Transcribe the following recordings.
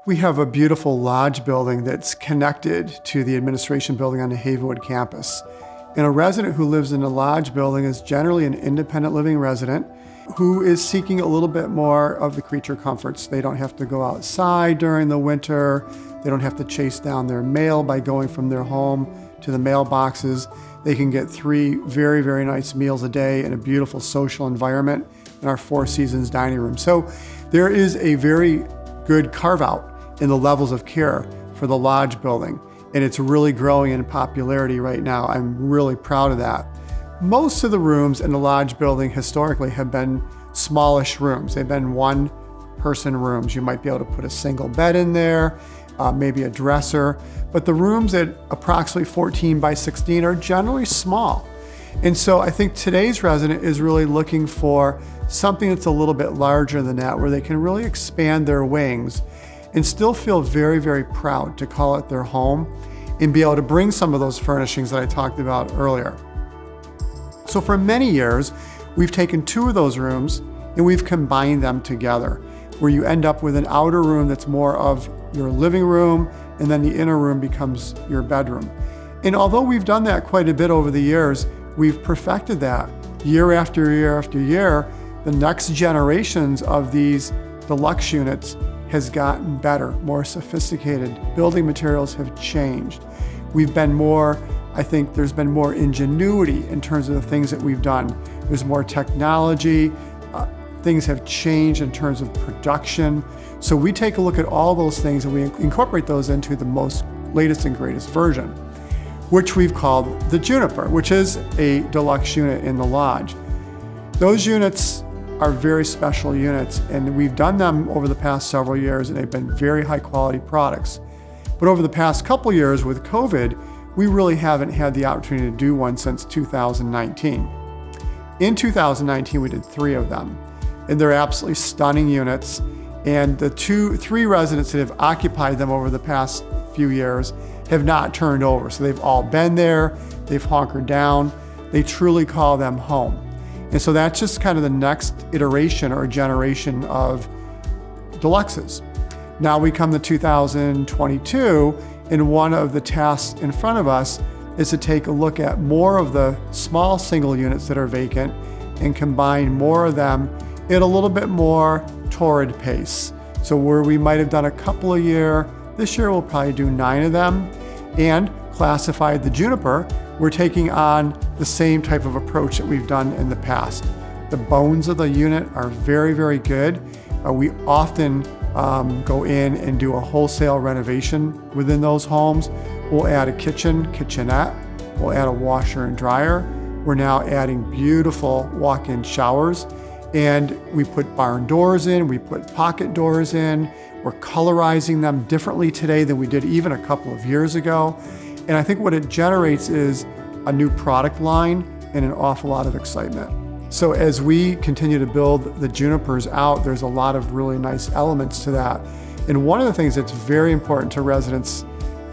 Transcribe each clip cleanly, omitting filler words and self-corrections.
We have a beautiful lodge building that's connected to the administration building on the Havenwood campus. And a resident who lives in a lodge building is generally an independent living resident who is seeking a little bit more of the creature comforts. They don't have to go outside during the winter. They don't have to chase down their mail by going from their home to the mailboxes. They can get 3 very, very nice meals a day in a beautiful social environment in our Four Seasons dining room. So there is a very good carve out in the levels of care for the lodge building. And it's really growing in popularity right now. I'm really proud of that. Most of the rooms in the lodge building historically have been smallish rooms. They've been 1-person rooms. You might be able to put a single bed in there, maybe a dresser, but the rooms at approximately 14 by 16 are generally small. And so I think today's resident is really looking for something that's a little bit larger than that, where they can really expand their wings and still feel very, very proud to call it their home and be able to bring some of those furnishings that I talked about earlier. So for many years, we've taken 2 of those rooms and we've combined them together, where you end up with an outer room that's more of your living room, and then the inner room becomes your bedroom. And although we've done that quite a bit over the years, we've perfected that year after year after year. The next generations of these deluxe units has gotten better, more sophisticated. Building materials have changed. We've been more, I think there's been more ingenuity in terms of the things that we've done. There's more technology. Things have changed in terms of production. So we take a look at all those things and we incorporate those into the most latest and greatest version, which we've called the Juniper, which is a deluxe unit in the lodge. Those units are very special units, and we've done them over the past several years, and they've been very high quality products. But over the past couple years with COVID, we really haven't had the opportunity to do one since 2019. In 2019, we did 3 of them, and they're absolutely stunning units. And the 3 residents that have occupied them over the past few years have not turned over. So they've all been there, they've hunkered down, they truly call them home. And so that's just kind of the next iteration or generation of deluxes. Now we come to 2022, and one of the tasks in front of us is to take a look at more of the small single units that are vacant and combine more of them in a little bit more torrid pace. So where we might have done a couple a year, this year we'll probably do 9 of them. And classified the Juniper, we're taking on the same type of approach that we've done in the past. The bones of the unit are very, very good. We often go in and do a wholesale renovation within those homes. We'll add a kitchenette. We'll add a washer and dryer. We're now adding beautiful walk-in showers. And we put barn doors in, we put pocket doors in. We're colorizing them differently today than we did even a couple of years ago. And I think what it generates is a new product line and an awful lot of excitement. So as we continue to build the Junipers out, there's a lot of really nice elements to that. And one of the things that's very important to residents,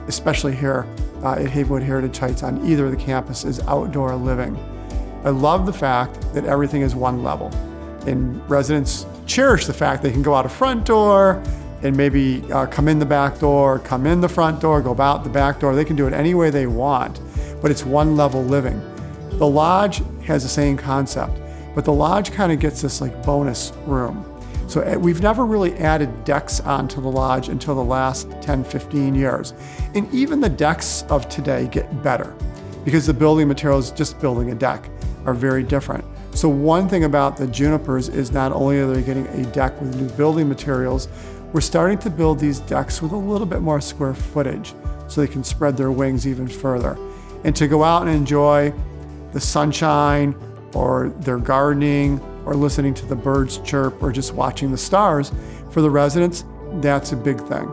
especially here at Havenwood Heritage Heights on either of the campus, is outdoor living. I love the fact that everything is one level. And residents cherish the fact they can go out a front door and maybe come in the back door, come in the front door, go out the back door. They can do it any way they want, but it's one level living. The lodge has the same concept, but the lodge kind of gets this like bonus room. So we've never really added decks onto the lodge until the last 10, 15 years. And even the decks of today get better because the building materials, just building a deck, are very different. So one thing about the Junipers is not only are they getting a deck with new building materials, we're starting to build these decks with a little bit more square footage so they can spread their wings even further. And to go out and enjoy the sunshine or their gardening or listening to the birds chirp or just watching the stars, for the residents, that's a big thing.